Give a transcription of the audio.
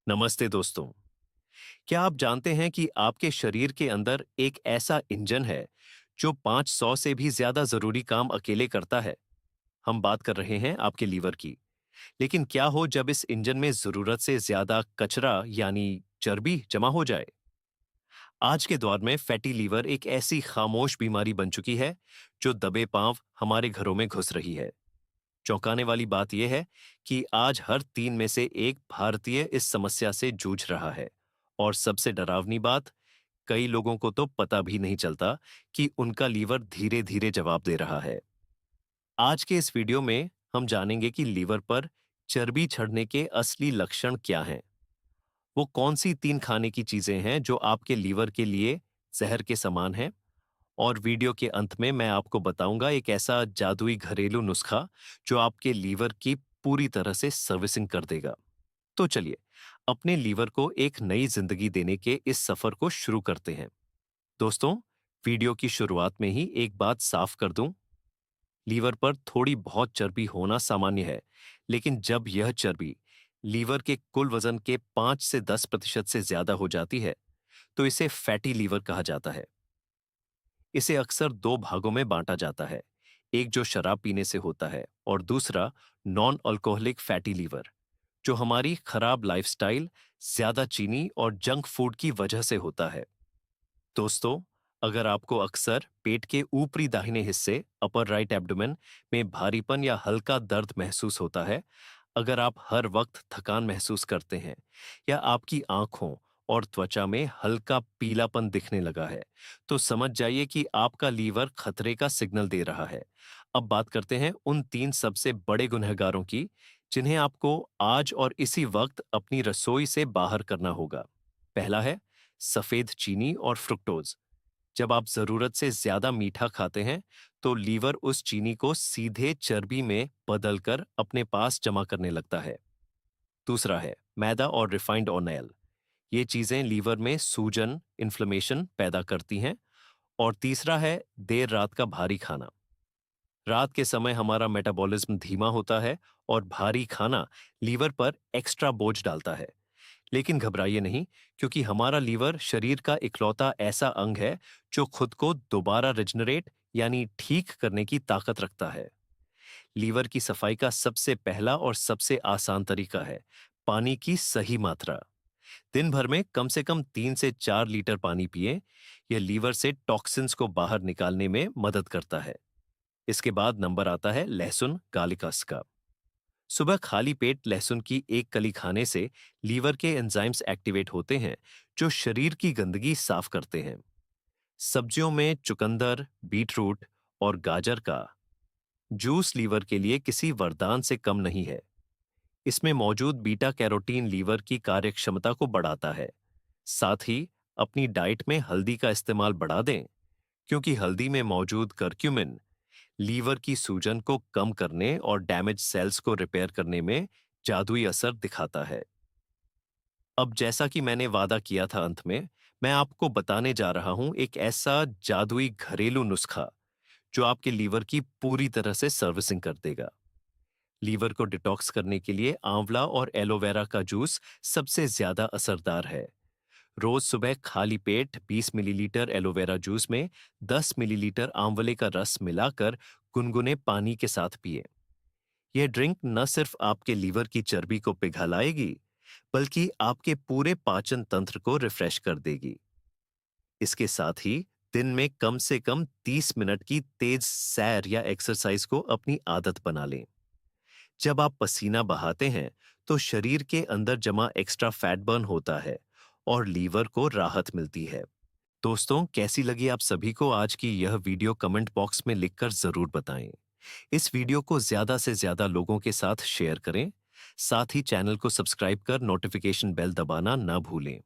नमस्ते दोस्तों। क्या आप जानते हैं कि आपके शरीर के अंदर एक ऐसा इंजन है जो 500 से भी ज्यादा जरूरी काम अकेले करता है? हम बात कर रहे हैं आपके लीवर की। लेकिन क्या हो जब इस इंजन में जरूरत से ज्यादा कचरा यानी चर्बी जमा हो जाए? आज के दौर में फैटी लीवर एक ऐसी खामोश बीमारी बन चुकी है जो दबे पांव हमारे घरों में घुस रही है। चौंकाने वाली बात यह है कि आज हर 3 में से एक भारतीय इस समस्या से जूझ रहा है। और सबसे डरावनी बात, कई लोगों को तो पता भी नहीं चलता कि उनका लीवर धीरे धीरे जवाब दे रहा है। आज के इस वीडियो में हम जानेंगे कि लीवर पर चर्बी चढ़ने के असली लक्षण क्या हैं। वो कौन सी 3 खाने की चीजें हैं जो आपके लीवर के लिए जहर के समान हैं। और वीडियो के अंत में मैं आपको बताऊंगा एक ऐसा जादुई घरेलू नुस्खा जो आपके लीवर की पूरी तरह से सर्विसिंग कर देगा। तो चलिए, अपने लीवर को एक नई जिंदगी देने के इस सफर को शुरू करते हैं। दोस्तों, वीडियो की शुरुआत में ही एक बात साफ कर दूं। लीवर पर थोड़ी बहुत चर्बी होना सामान्य है, लेकिन जब यह चर्बी लीवर के कुल वजन के 5 से 10% से ज्यादा हो जाती है, तो इसे फैटी लीवर कहा जाता है। इसे अक्सर दो भागों में बांटा जाता है, एक जो शराब पीने से होता है और दूसरा नॉन अल्कोहलिक फैटी लीवर, जो हमारी खराब लाइफस्टाइल, ज्यादा चीनी और जंक फूड की वजह से होता है। दोस्तों, अगर आपको अक्सर पेट के ऊपरी दाहिने हिस्से अपर राइट एब्डोमेन में भारीपन या हल्का दर्द महसूस होता है, अगर आप हर वक्त थकान महसूस करते हैं या आपकी आंखों और त्वचा में हल्का पीलापन दिखने लगा है, तो समझ जाइए कि आपका लीवर खतरे का सिग्नल दे रहा है। अब बात करते हैं उन 3 सबसे बड़े गुनहगारों की जिन्हें आपको आज और इसी वक्त अपनी रसोई से बाहर करना होगा। पहला है सफेद चीनी और फ्रुक्टोज। जब आप जरूरत से ज्यादा मीठा खाते हैं, तो लीवर उस चीनी को सीधे चर्बी में बदलकर अपने पास जमा करने लगता है। दूसरा है मैदा और रिफाइंड ऑयल। ये चीजें लीवर में सूजन, इन्फ्लेमेशन पैदा करती हैं। और तीसरा है देर रात का भारी खाना। रात के समय हमारा मेटाबॉलिज्म धीमा होता है और भारी खाना लीवर पर एक्स्ट्रा बोझ डालता है। लेकिन घबराइए नहीं, क्योंकि हमारा लीवर शरीर का इकलौता ऐसा अंग है जो खुद को दोबारा रिजनरेट यानी ठीक करने की ताकत रखता है। लीवर की सफाई का सबसे पहला और सबसे आसान तरीका है पानी की सही मात्रा। दिन भर में कम से कम 3 से 4 लीटर पानी पिएं। यह लीवर से टॉक्सिन्स को बाहर निकालने में मदद करता है। इसके बाद नंबर आता है लहसुन गालिकस का। सुबह खाली पेट लहसुन की एक कली खाने से लीवर के एंजाइम्स एक्टिवेट होते हैं जो शरीर की गंदगी साफ करते हैं। सब्जियों में चुकंदर, बीटरूट और गाजर का जूस लीवर के लिए किसी वरदान से कम नहीं है। इसमें मौजूद बीटा कैरोटीन लीवर की कार्यक्षमता को बढ़ाता है। साथ ही अपनी डाइट में हल्दी का इस्तेमाल बढ़ा दें, क्योंकि हल्दी में मौजूद करक्यूमिन लीवर की सूजन को कम करने और डैमेज सेल्स को रिपेयर करने में जादुई असर दिखाता है। अब जैसा कि मैंने वादा किया था, अंत में मैं आपको बताने जा रहा हूं एक ऐसा जादुई घरेलू नुस्खा जो आपके लीवर की पूरी तरह से सर्विसिंग कर देगा। लीवर को डिटॉक्स करने के लिए आंवला और एलोवेरा का जूस सबसे ज्यादा असरदार है। रोज सुबह खाली पेट 20 मिलीलीटर एलोवेरा जूस में 10 मिलीलीटर आंवले का रस मिलाकर गुनगुने पानी के साथ पिए। यह ड्रिंक न सिर्फ आपके लीवर की चर्बी को पिघलाएगी, बल्कि आपके पूरे पाचन तंत्र को रिफ्रेश कर देगी। इसके साथ ही दिन में कम से कम 30 मिनट की तेज सैर या एक्सरसाइज को अपनी आदत बना लें। जब आप पसीना बहाते हैं, तो शरीर के अंदर जमा एक्स्ट्रा फैट बर्न होता है और लीवर को राहत मिलती है। दोस्तों, कैसी लगी आप सभी को आज की यह वीडियो? कमेंट बॉक्स में लिखकर जरूर बताएं। इस वीडियो को ज्यादा से ज्यादा लोगों के साथ शेयर करें। साथ ही चैनल को सब्सक्राइब कर नोटिफिकेशन बेल दबाना ना भूलें।